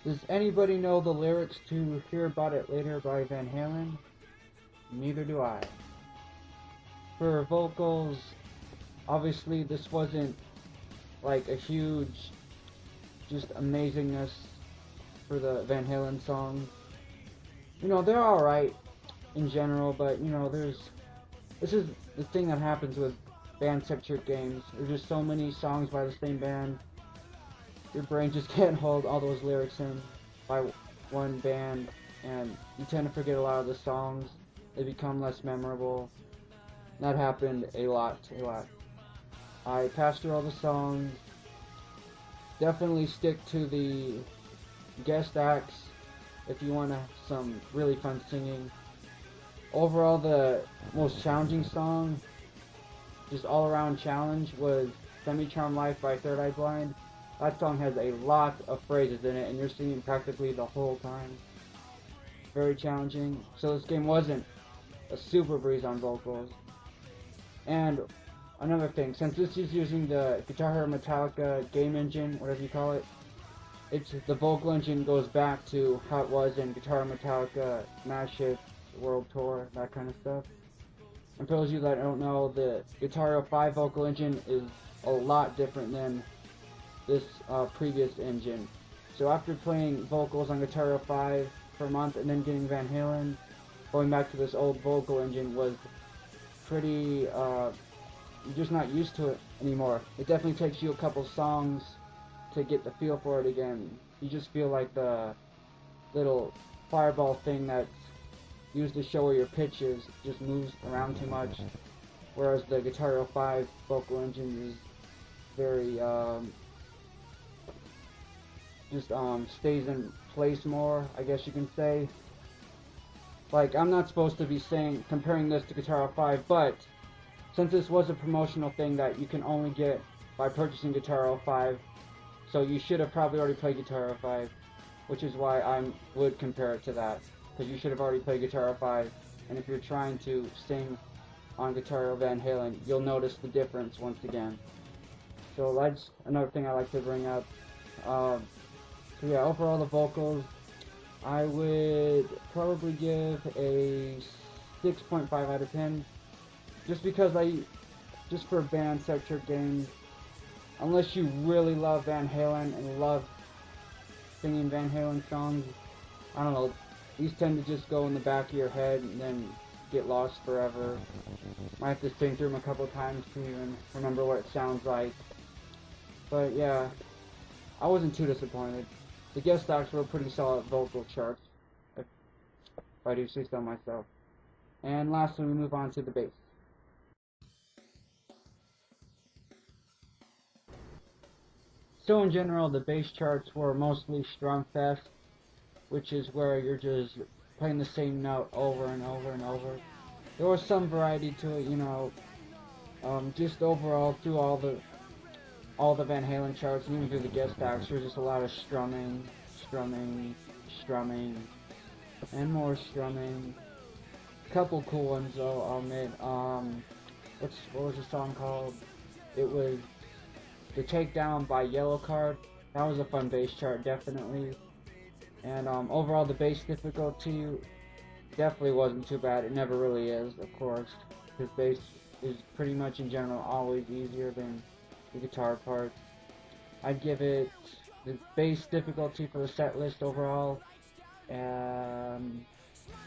Does anybody know the lyrics to Hear About It Later by Van Halen? Neither do I. For vocals, obviously this wasn't like a huge just amazingness for the Van Halen songs. You know, they're alright in general, but you know, this is the thing that happens with band-centric games. There's just so many songs by the same band. Your brain just can't hold all those lyrics in by one band, and you tend to forget a lot of the songs. They become less memorable. That happened a lot. I passed through all the songs. Definitely stick to the guest acts if you want some really fun singing. Overall, the most challenging song, just all around challenge, was Semi-Charmed Life by Third Eye Blind. That song has a lot of phrases in it, and you're singing practically the whole time. Very challenging. So this game wasn't a super breeze on vocals. And another thing, since this is using the Guitar Hero Metallica game engine, whatever you call it, the vocal engine goes back to how it was in Guitar Hero Metallica, Smash Hits, World Tour, that kind of stuff. And for those of you that don't know, the Guitar Hero 5 vocal engine is a lot different than this previous engine. So after playing vocals on Guitar Hero 5 for a month and then getting Van Halen, going back to this old vocal engine was pretty, you're just not used to it anymore. It definitely takes you a couple songs to get the feel for it again. You just feel like the little fireball thing that's used to show where your pitch is just moves around too much, whereas the Guitar Hero 5 vocal engine is very, stays in place more, I guess you can say. Like, I'm not supposed to be comparing this to Guitar Hero 5, but since this was a promotional thing that you can only get by purchasing Guitar Hero 5, so you should have probably already played Guitar Hero 5, which is why I would compare it to that, because you should have already played Guitar Hero 5, and if you're trying to sing on Guitar Hero Van Halen, you'll notice the difference once again. So that's another thing I like to bring up. So yeah, overall the vocals, I would probably give a 6.5 out of 10, just because just for band-centric games, unless you really love Van Halen and love singing Van Halen songs, I don't know, these tend to just go in the back of your head and then get lost forever. Might have to sing through them a couple times to even remember what it sounds like. But yeah, I wasn't too disappointed. The guest stocks were pretty solid vocal charts, if I do say so myself. And lastly, we move on to the bass. So in general, the bass charts were mostly strum fest, which is where you're just playing the same note over and over and over. There was some variety to it, you know, just overall through all the Van Halen charts, and even through the guest stocks, there's just a lot of strumming, and more strumming. Couple cool ones though, I'll admit. What was the song called? It was The Takedown by Yellow Card. That was a fun bass chart, definitely. And overall, the bass difficulty definitely wasn't too bad. It never really is, of course, because bass is pretty much in general always easier than the guitar part. I'd give it the bass difficulty for the set list overall,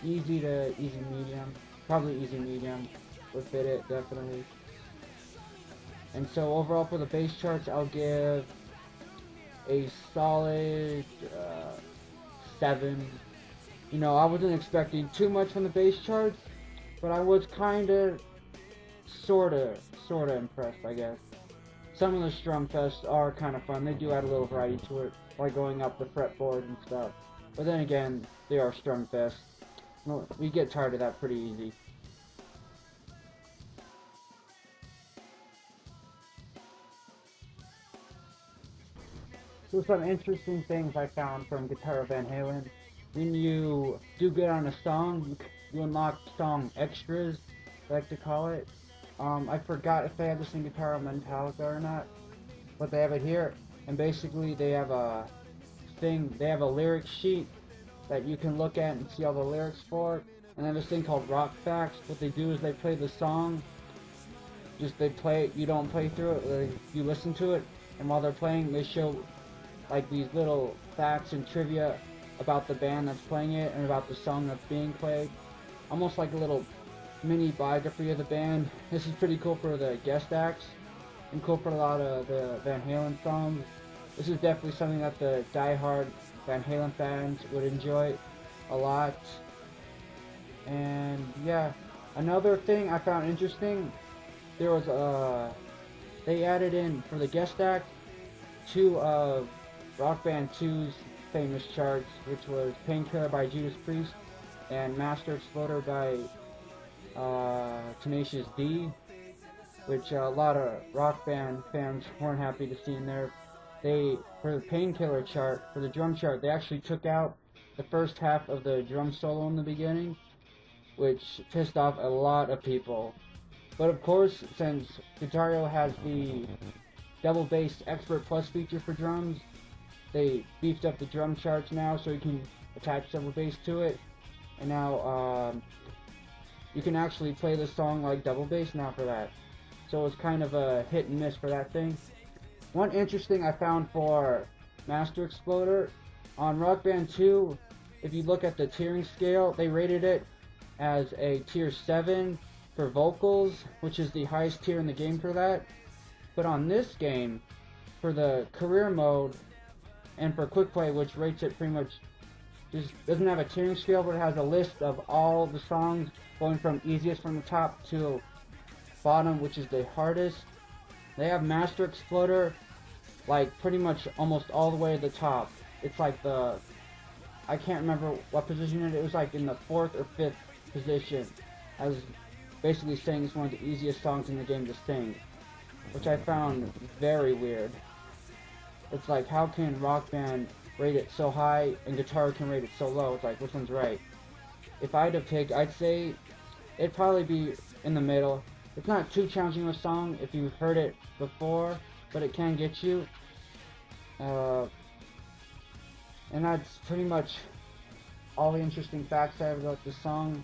easy to easy medium, probably easy medium would fit it definitely. And so overall for the bass charts, I'll give a solid 7. You know, I wasn't expecting too much from the bass charts, but I was kinda, sorta impressed, I guess. Some of the strum fests are kind of fun. They do add a little variety to it by going up the fretboard and stuff. But then again, they are strum fests. We get tired of that pretty easy. So some interesting things I found from Guitar Van Halen. When you do good on a song, you unlock song extras, I like to call it. I forgot if they have this in Guitar Metallica or not, but they have it here. And basically they have thing. They have a lyric sheet that you can look at and see all the lyrics for. And then this thing called Rock Facts. What they do is they play the song. Just they play. You don't play through it. You listen to it, and while they're playing, they show like these little facts and trivia about the band that's playing it and about the song that's being played. Almost like a little mini biography of the band. This is pretty cool for the guest acts and cool for a lot of the Van Halen songs. This is definitely something that the die-hard Van Halen fans would enjoy a lot. And yeah, another thing I found interesting, there was they added in for the guest act two of Rock Band 2's famous charts, which was Painkiller by Judas Priest and Master Exploder by Tenacious D, which a lot of Rock Band fans weren't happy to see in there. For the Painkiller chart, for the drum chart, they actually took out the first half of the drum solo in the beginning, which pissed off a lot of people. But of course, since Guitar Hero has the double bass Expert Plus feature for drums, they beefed up the drum charts now so you can attach double bass to it. And now you can actually play the song like double bass now for that. So it's kind of a hit and miss for that thing. One interesting I found for Master Exploder, on Rock Band 2, if you look at the tiering scale, they rated it as a tier 7 for vocals, which is the highest tier in the game for that. But on this game, for the career mode and for quick play, which rates it pretty much, just doesn't have a tiering scale, but it has a list of all the songs going from easiest from the top to bottom, which is the hardest. They have Master Exploder like pretty much almost all the way to the top. It's like I can't remember what position it was, like in the 4th or 5th position, as basically saying it's one of the easiest songs in the game to sing, which I found very weird. It's like, how can Rock Band rate it so high and Guitar can rate it so low? It's like, which one's right? If I had to pick, I'd say it'd probably be in the middle. It's not too challenging of a song if you've heard it before, but it can get you. And that's pretty much all the interesting facts I have about the song.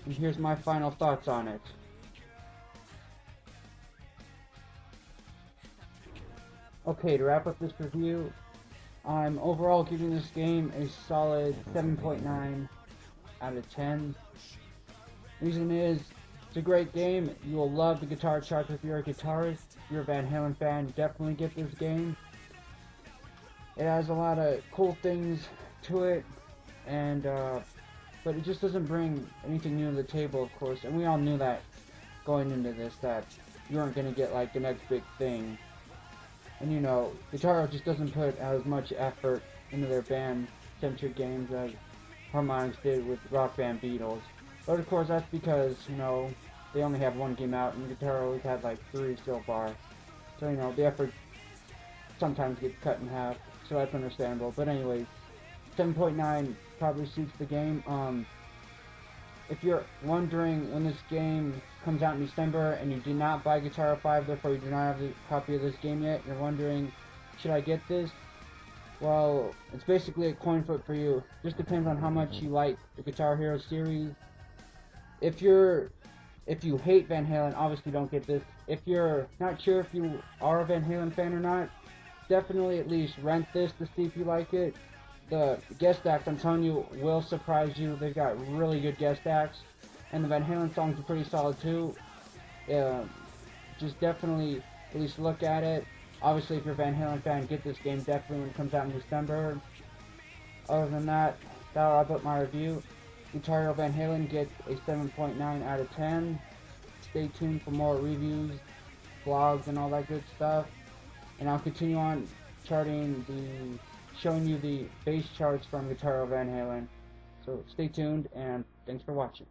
And here's my final thoughts on it. Okay, to wrap up this review, I'm overall giving this game a solid 7.9 out of 10. Reason is, it's a great game. You will love the guitar charts if you're a guitarist. If you're a Van Halen fan, definitely get this game. It has a lot of cool things to it, and but it just doesn't bring anything new to the table, of course. And we all knew that going into this, that you weren't going to get like the next big thing. And you know, Guitar Hero just doesn't put as much effort into their band-centric games as Harmonix did with Rock Band Beatles. But of course, that's because, you know, they only have one game out, and Guitar Hero always had like 3 so far. So, you know, the effort sometimes gets cut in half, so that's understandable. But anyways, 7.9 probably suits the game. If you're wondering when this game comes out in December and you did not buy Guitar Hero 5, therefore you do not have a copy of this game yet, you're wondering, should I get this? Well, it's basically a coin flip for you. Just depends on how much you like the Guitar Hero series. If you hate Van Halen, obviously don't get this. If you're not sure if you are a Van Halen fan or not, definitely at least rent this to see if you like it. The guest acts, I'm telling you, will surprise you. They've got really good guest acts, and the Van Halen songs are pretty solid too. Just definitely at least look at it. Obviously, if you're a Van Halen fan, get this game definitely when it comes out in December. Other than that, that'll wrap up my review. Guitar Hero Van Halen gets a 7.9 out of 10. Stay tuned for more reviews, vlogs, and all that good stuff. And I'll continue on showing you the bass charts from Guitar Hero Van Halen. So stay tuned, and thanks for watching.